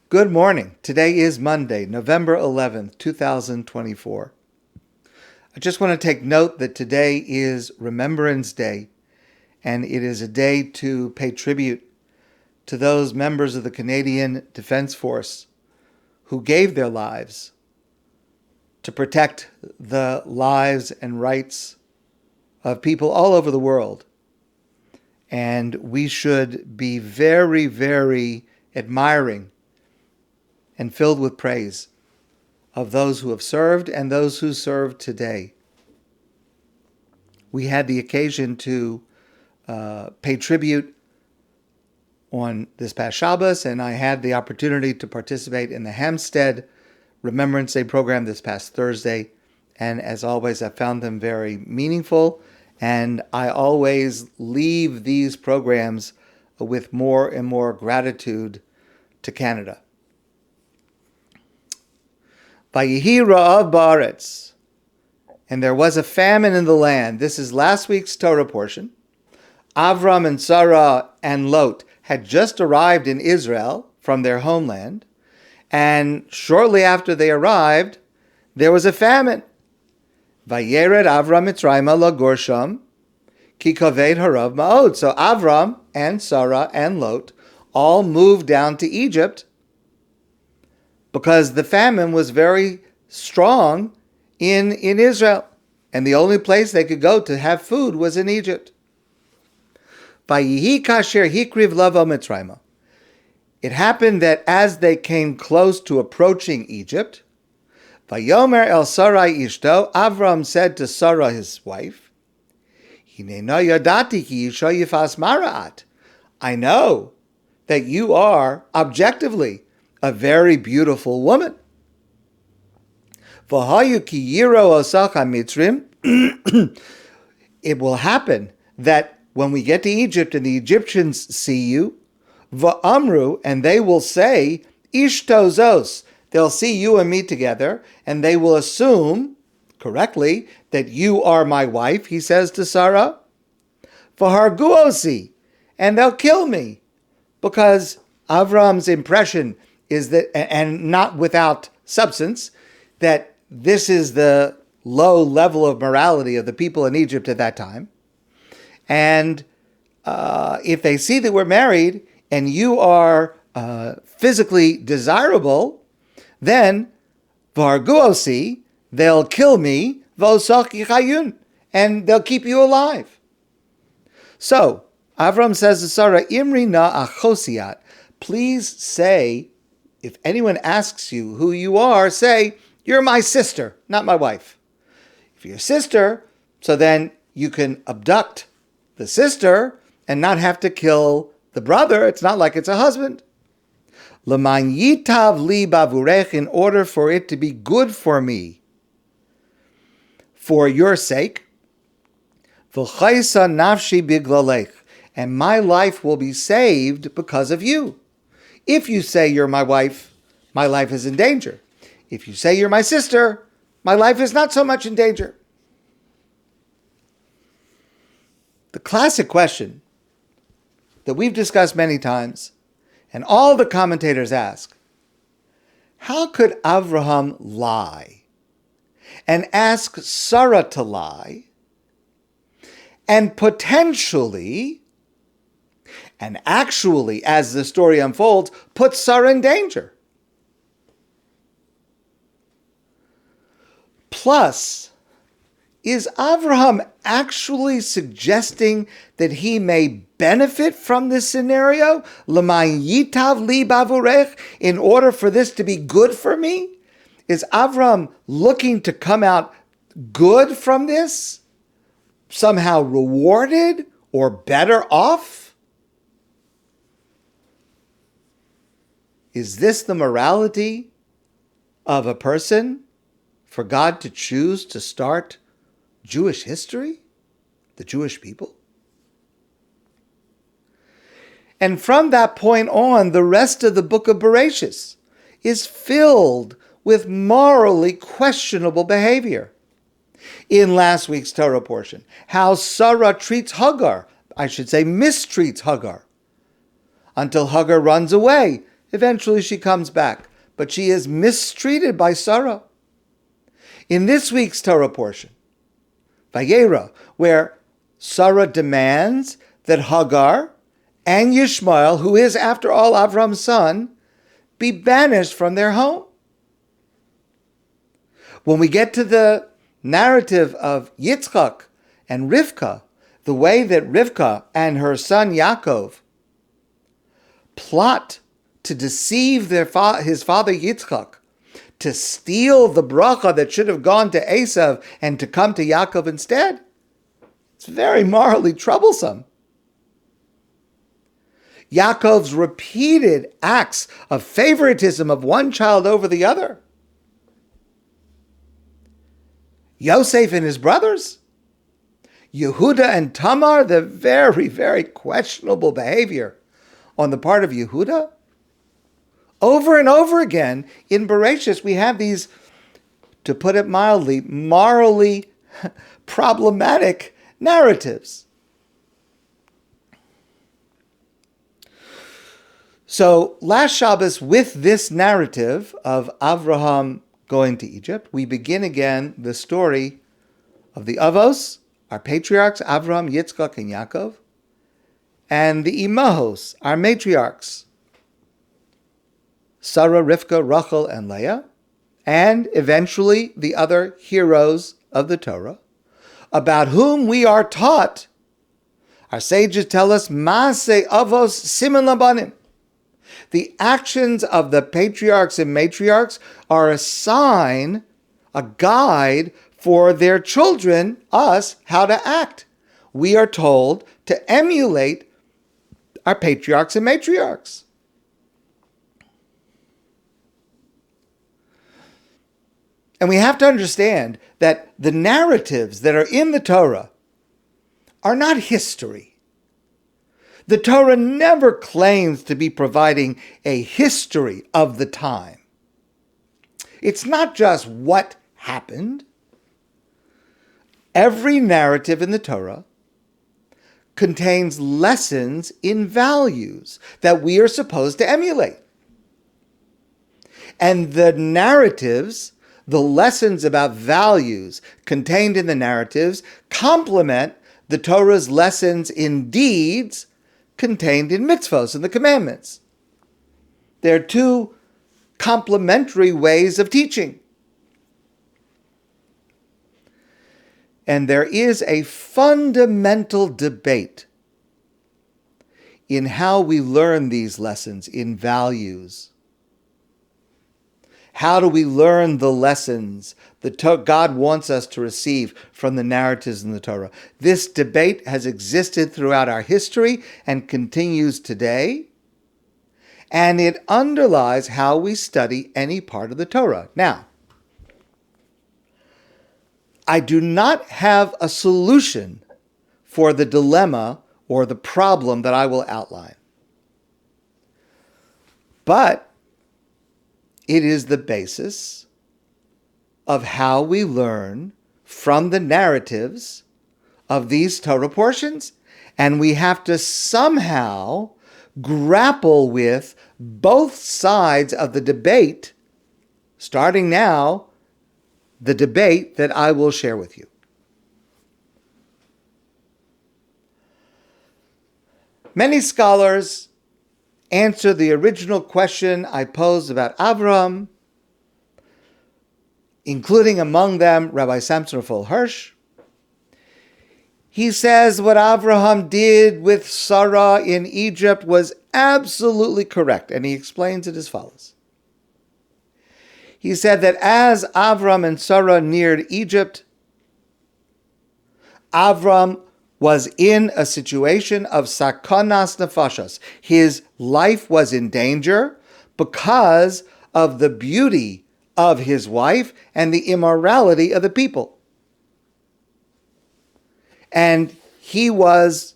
Good morning. Today is Monday, November 11th, 2024. I just want to take note that today is Remembrance Day, and it is a day to pay tribute to those members of the Canadian Defense Force who gave their lives to protect the lives and rights of people all over the world. And we should be very, very admiring and filled with praise of those who have served and those who serve today. We had the occasion to pay tribute on this past Shabbos, and I had the opportunity to participate in the Hampstead Remembrance Day program this past Thursday. And as always, I found them very meaningful, and I always leave these programs with more and more gratitude to Canada. Vayihi ra'av ba'aretz, and there was a famine in the land. This is last week's Torah portion. Avram and Sarah and Lot had just arrived in Israel from their homeland, and shortly after they arrived, there was a famine. Vayered Avram Mitzrayma lagor sham, ki kaved harav ma'od. So Avram and Sarah and Lot all moved down to Egypt because the famine was very strong in Israel, and the only place they could go to have food was in Egypt. Vayihi kasher hikriv lavo Mitzrayma. It happened that as they came close to approaching Egypt, Vayomer el Sarai ishto, Avram said to Sarah his wife, Hinena yadati ki isha yifas maraat. I know that you are objectively a very beautiful woman. V'hayu ki yiro osacha mitzrim. It will happen that when we get to Egypt and the Egyptians see you, va'amru, and they will say, ishto zos. They'll see you and me together, and they will assume, correctly, that you are my wife, he says to Sarah. V'harguosi, and they'll kill me, because Avram's impression is that, and not without substance, that this is the low level of morality of the people in Egypt at that time. And if they see that we're married and you are physically desirable, then Varguosi, they'll kill me, Vosach Yichayun, and they'll keep you alive. So Avram says to Sarah, Imri na achosiat, please say, if anyone asks you who you are, say, you're my sister, not my wife. If you're a sister, so then you can abduct the sister and not have to kill the brother. It's not like it's a husband. L'man yitav li bavurech, in order for it to be good for me, for your sake. V'chaysa nafshi biglalech, and my life will be saved because of you. If you say you're my wife, my life is in danger. If you say you're my sister, my life is not so much in danger. The classic question that we've discussed many times, and all the commentators ask, how could Avraham lie and ask Sarah to lie and potentially, and actually, as the story unfolds, put Sarah in danger? Plus, is Avraham actually suggesting that he may benefit from this scenario? L'man yitav li bavurech, in order for this to be good for me? Is Avraham looking to come out good from this? Somehow rewarded or better off? Is this the morality of a person for God to choose to start Jewish history, the Jewish people? And from that point on, the rest of the book of Bereshit is filled with morally questionable behavior. In last week's Torah portion, how Sarah treats Hagar, I should say mistreats Hagar, until Hagar runs away Eventually she comes back, but she is mistreated by Sarah. In this week's Torah portion, Vayera, where Sarah demands that Hagar and Yishmael, who is after all Avram's son, be banished from their home. When we get to the narrative of Yitzchak and Rivka, the way that Rivka and her son Yaakov plot to deceive his father Yitzchak, to steal the bracha that should have gone to Esav and to come to Yaakov instead, it's very morally troublesome. Yaakov's repeated acts of favoritism of one child over the other. Yosef and his brothers. Yehuda and Tamar, the very, very questionable behavior on the part of Yehuda. Over and over again in Bereshit, we have these, to put it mildly, morally problematic narratives. So last Shabbos, with this narrative of Avraham going to Egypt, we begin again the story of the Avos, our patriarchs, Avraham, Yitzchak, and Yaakov, and the Imahos, our matriarchs, Sarah, Rivka, Rachel, and Leah, and eventually the other heroes of the Torah, about whom we are taught. Our sages tell us, Maaseh Avos Siman Labanim. The actions of the patriarchs and matriarchs are a sign, a guide for their children, us, how to act. We are told to emulate our patriarchs and matriarchs. And we have to understand that the narratives that are in the Torah are not history. The Torah never claims to be providing a history of the time. It's not just what happened. Every narrative in the Torah contains lessons in values that we are supposed to emulate. And the narratives, the lessons about values contained in the narratives, complement the Torah's lessons in deeds contained in mitzvos and the commandments. They're two complementary ways of teaching. And there is a fundamental debate in how we learn these lessons in values. How do we learn the lessons that God wants us to receive from the narratives in the Torah? This debate has existed throughout our history and continues today, and it underlies how we study any part of the Torah. Now, I do not have a solution for the dilemma or the problem that I will outline. But it is the basis of how we learn from the narratives of these Torah portions. And we have to somehow grapple with both sides of the debate, starting now, the debate that I will share with you. Many scholars answer the original question I posed about Avram, including among them Rabbi Samson Raphael Hirsch. He says what Avraham did with Sarah in Egypt was absolutely correct, and he explains it as follows. He said that as Avram and Sarah neared Egypt, Avram was in a situation of sakonas nefashos. His life was in danger because of the beauty of his wife and the immorality of the people. And he was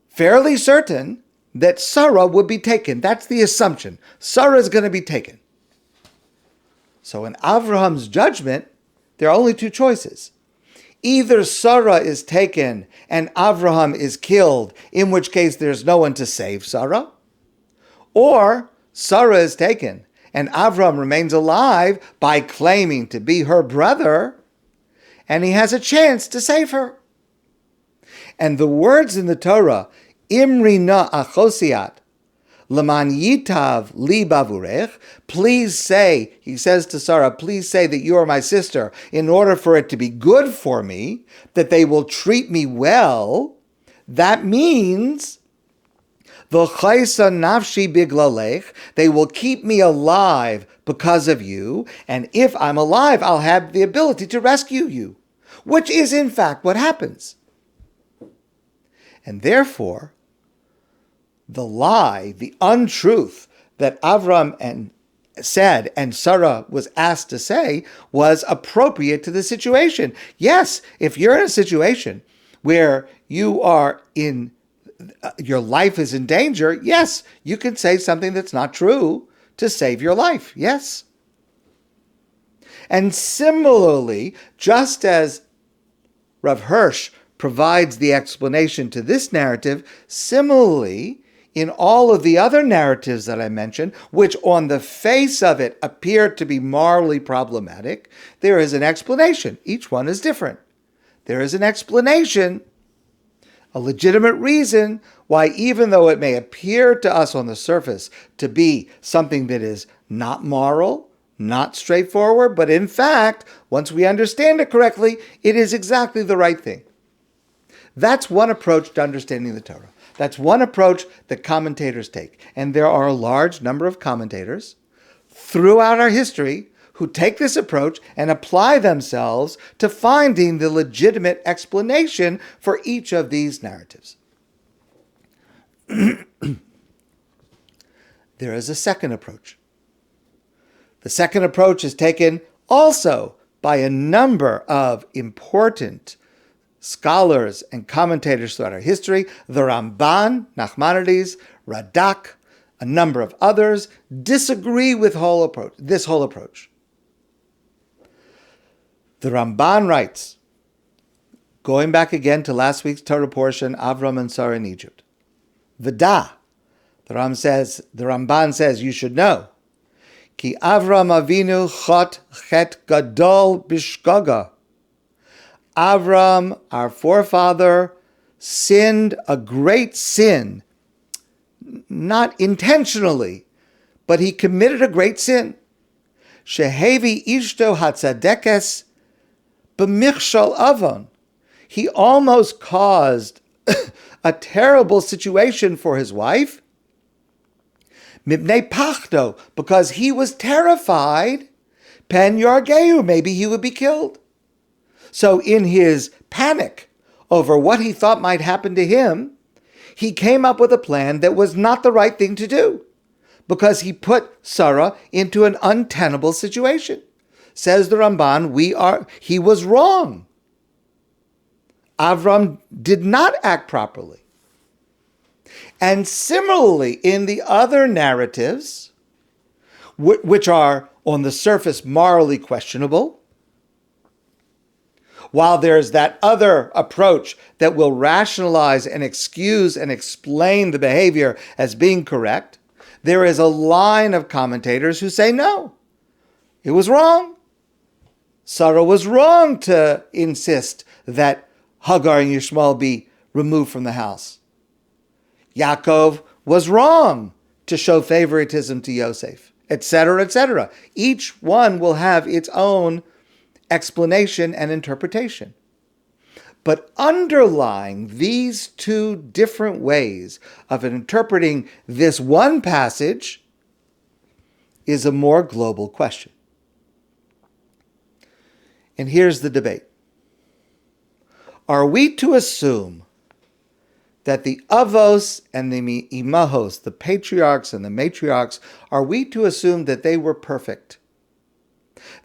fairly certain that Sarah would be taken. That's the assumption. Sarah is going to be taken. So in Avraham's judgment, there are only two choices. Either Sarah is taken and Avraham is killed, in which case there's no one to save Sarah, or Sarah is taken and Avram remains alive by claiming to be her brother, and he has a chance to save her. And the words in the Torah, Imri na achosiat, Laman yitav li bavurech, please say, he says to Sarah, please say that you are my sister in order for it to be good for me, that they will treat me well. That means, v'chaysa nafshi biglalech, they will keep me alive because of you, and if I'm alive, I'll have the ability to rescue you, which is in fact what happens. And therefore, the lie, the untruth that Avram said and Sarah was asked to say was appropriate to the situation. Yes, if you're in a situation where you are your life is in danger, yes, you can say something that's not true to save your life. Yes. And similarly, just as Rav Hirsch provides the explanation to this narrative, similarly, in all of the other narratives that I mentioned, which on the face of it appear to be morally problematic, there is an explanation. Each one is different. There is an explanation, a legitimate reason why, even though it may appear to us on the surface to be something that is not moral, not straightforward, but in fact, once we understand it correctly, it is exactly the right thing. That's one approach to understanding the Torah. That's one approach that commentators take. And there are a large number of commentators throughout our history who take this approach and apply themselves to finding the legitimate explanation for each of these narratives. There is a second approach. The second approach is taken also by a number of important scholars and commentators throughout our history. The Ramban, Nachmanides, Radak, a number of others disagree with this whole approach. The Ramban writes, going back again to last week's Torah portion, Avram and Sarah in Egypt. V'da, the Ramban says, you should know, ki Avram Avinu chot chet gadol bishgaga. Avram, our forefather, sinned a great sin, not intentionally, but he committed a great sin. Shehevi ishto hatzadekes b'michshal avon. He almost caused a terrible situation for his wife. Mibnei pachdo, because he was terrified. Pen yargeu, maybe he would be killed. So in his panic over what he thought might happen to him, he came up with a plan that was not the right thing to do, because he put Sarah into an untenable situation. Says the Ramban, he was wrong. Avram did not act properly. And similarly, in the other narratives, which are on the surface morally questionable, while there's that other approach that will rationalize and excuse and explain the behavior as being correct, there is a line of commentators who say, no, it was wrong. Sarah was wrong to insist that Hagar and Yishmael be removed from the house. Yaakov was wrong to show favoritism to Yosef, etc., etc. Each one will have its own explanation and interpretation. But underlying these two different ways of interpreting this one passage is a more global question. And here's the debate. Are we to assume that the avos and the imahos, the patriarchs and the matriarchs, are we to assume that they were perfect?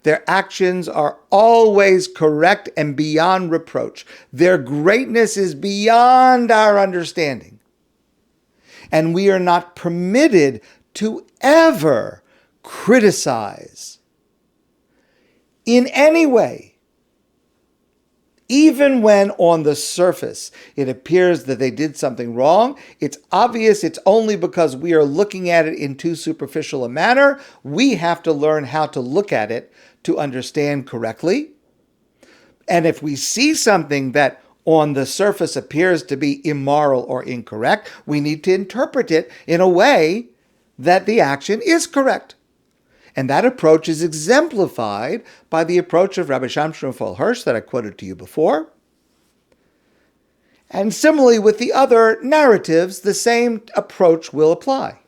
Their actions are always correct and beyond reproach. Their greatness is beyond our understanding. And we are not permitted to ever criticize in any way Even when on the surface it appears that they did something wrong, it's obvious it's only because we are looking at it in too superficial a manner. We have to learn how to look at it to understand correctly. And if we see something that on the surface appears to be immoral or incorrect, we need to interpret it in a way that the action is correct. And that approach is exemplified by the approach of Rabbi Shamshon Hirsch that I quoted to you before. And similarly with the other narratives, the same approach will apply.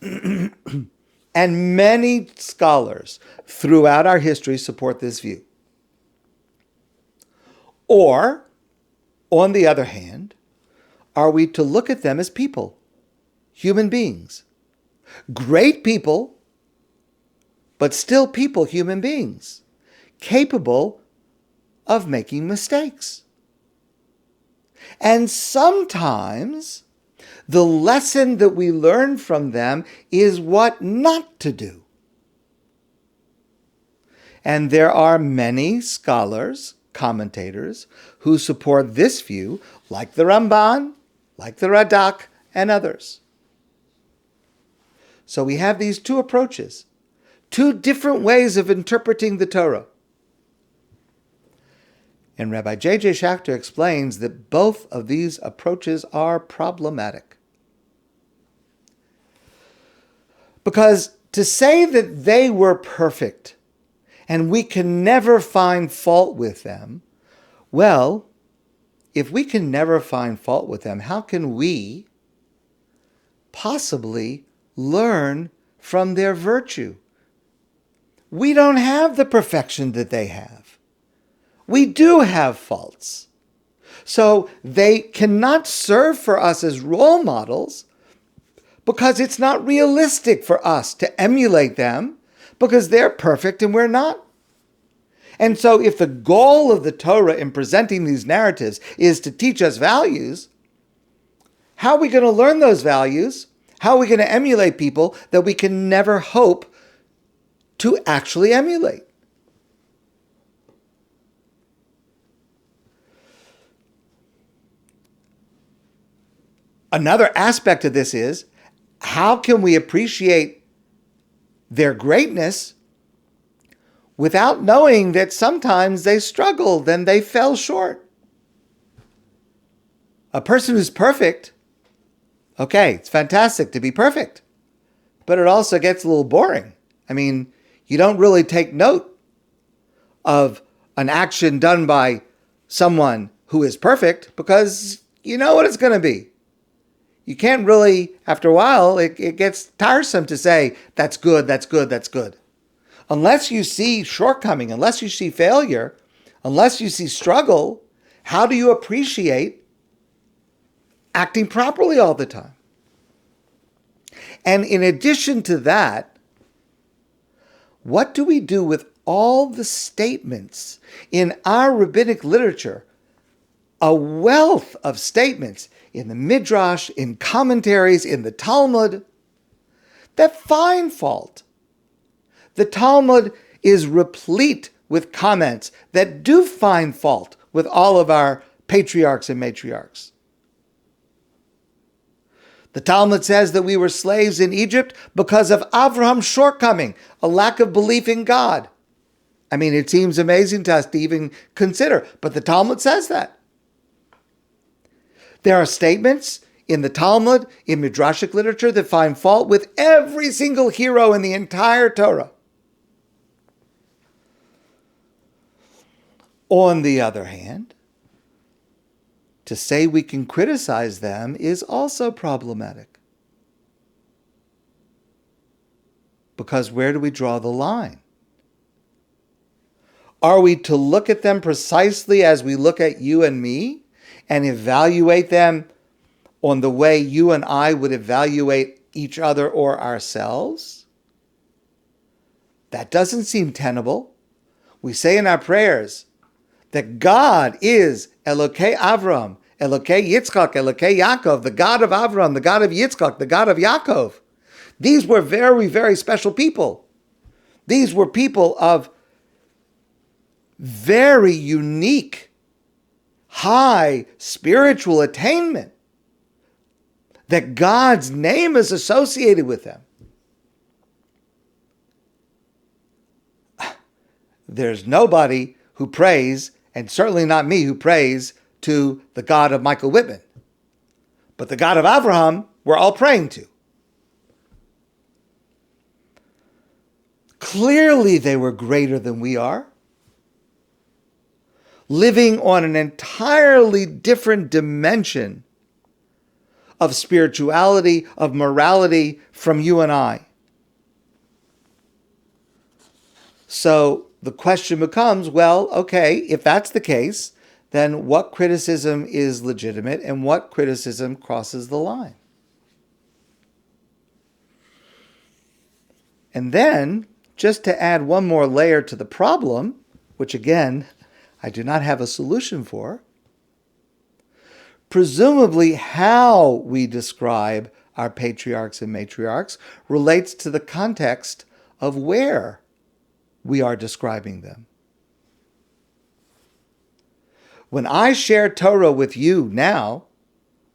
And many scholars throughout our history support this view. Or, on the other hand, are we to look at them as people, human beings? Great people, but still people, human beings, capable of making mistakes. And sometimes the lesson that we learn from them is what not to do. And there are many scholars, commentators, who support this view, like the Ramban, like the Radak, and others. So we have these two approaches, two different ways of interpreting the Torah. And Rabbi J.J. Schachter explains that both of these approaches are problematic. Because to say that they were perfect and we can never find fault with them, well, if we can never find fault with them, how can we possibly learn from their virtue? We don't have the perfection that they have. We do have faults. So they cannot serve for us as role models because it's not realistic for us to emulate them because they're perfect and we're not. And so if the goal of the Torah in presenting these narratives is to teach us values, how are we going to learn those values? How are we going to emulate people that we can never hope to actually emulate? Another aspect of this is, how can we appreciate their greatness without knowing that sometimes they struggled and they fell short? A person who's perfect, okay, it's fantastic to be perfect, but it also gets a little boring. I mean, you don't really take note of an action done by someone who is perfect because you know what it's going to be. You can't really, after a while, it gets tiresome to say, that's good, that's good, that's good. Unless you see shortcoming, unless you see failure, unless you see struggle, how do you appreciate acting properly all the time? And in addition to that, what do we do with all the statements in our rabbinic literature? A wealth of statements in the Midrash, in commentaries, in the Talmud, that find fault. The Talmud is replete with comments that do find fault with all of our patriarchs and matriarchs. The Talmud says that we were slaves in Egypt because of Avraham's shortcoming, a lack of belief in God. I mean, it seems amazing to us to even consider, but the Talmud says that. There are statements in the Talmud, in Midrashic literature, that find fault with every single hero in the entire Torah. On the other hand, to say we can criticize them is also problematic. Because where do we draw the line? Are we to look at them precisely as we look at you and me and evaluate them on the way you and I would evaluate each other or ourselves? That doesn't seem tenable. We say in our prayers that God is Elokei Avram, Elokei Yitzchak, Elokei Yaakov, the God of Avram, the God of Yitzchak, the God of Yaakov. These were very, very special people. These were people of very unique, high spiritual attainment, that God's name is associated with them. There's nobody who prays, and certainly not me, who prays to the God of Michael Whitman. But the God of Abraham, we're all praying to. Clearly, they were greater than we are, living on an entirely different dimension of spirituality, of morality from you and I. So the question becomes, well, okay, if that's the case, then what criticism is legitimate and what criticism crosses the line? And then, just to add one more layer to the problem, which again, I do not have a solution for, presumably how we describe our patriarchs and matriarchs relates to the context of where we are describing them. When I share Torah with you now,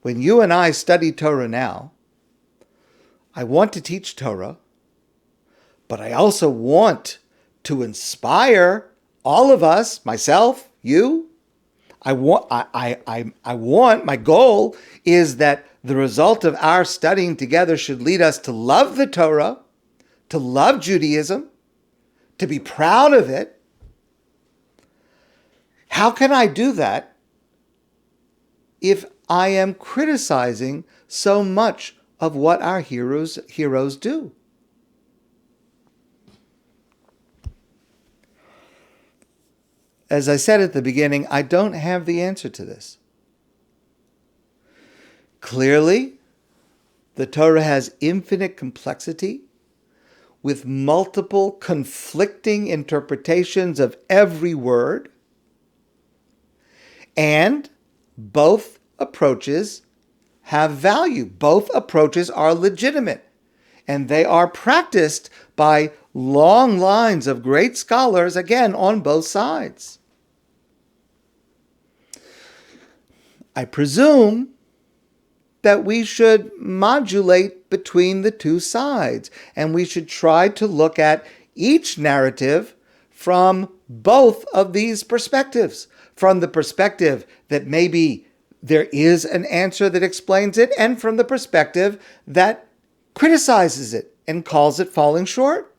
when you and I study Torah now, I want to teach Torah, but I also want to inspire all of us, myself, you. My goal is that the result of our studying together should lead us to love the Torah, to love Judaism, to be proud of it. How can I do that if I am criticizing so much of what our heroes do? As I said at the beginning, I don't have the answer to this. Clearly, the Torah has infinite complexity with multiple conflicting interpretations of every word, and both approaches have value. Both approaches are legitimate, and they are practiced by long lines of great scholars, again, on both sides. I presume that we should modulate between the two sides, and we should try to look at each narrative from both of these perspectives. From the perspective that maybe there is an answer that explains it, and from the perspective that criticizes it and calls it falling short.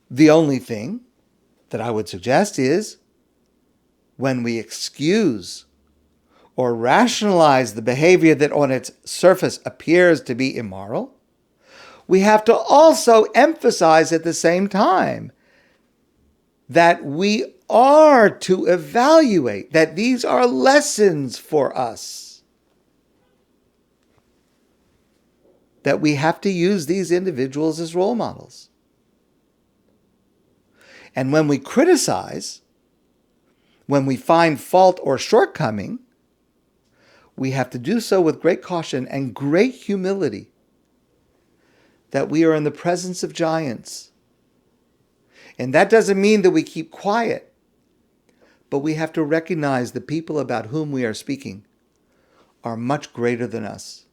The only thing that I would suggest is when we excuse or rationalize the behavior that on its surface appears to be immoral, we have to also emphasize at the same time that we are to evaluate, that these are lessons for us, that we have to use these individuals as role models. And when we criticize, when we find fault or shortcoming, we have to do so with great caution and great humility, that we are in the presence of giants. And that doesn't mean that we keep quiet, but we have to recognize the people about whom we are speaking are much greater than us.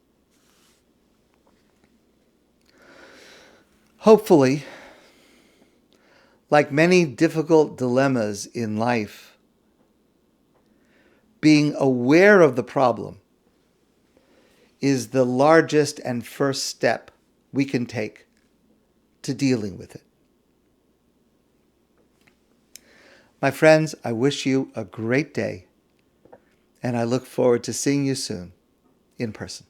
Hopefully, like many difficult dilemmas in life, being aware of the problem is the largest and first step we can take to dealing with it. My friends, I wish you a great day, and I look forward to seeing you soon in person.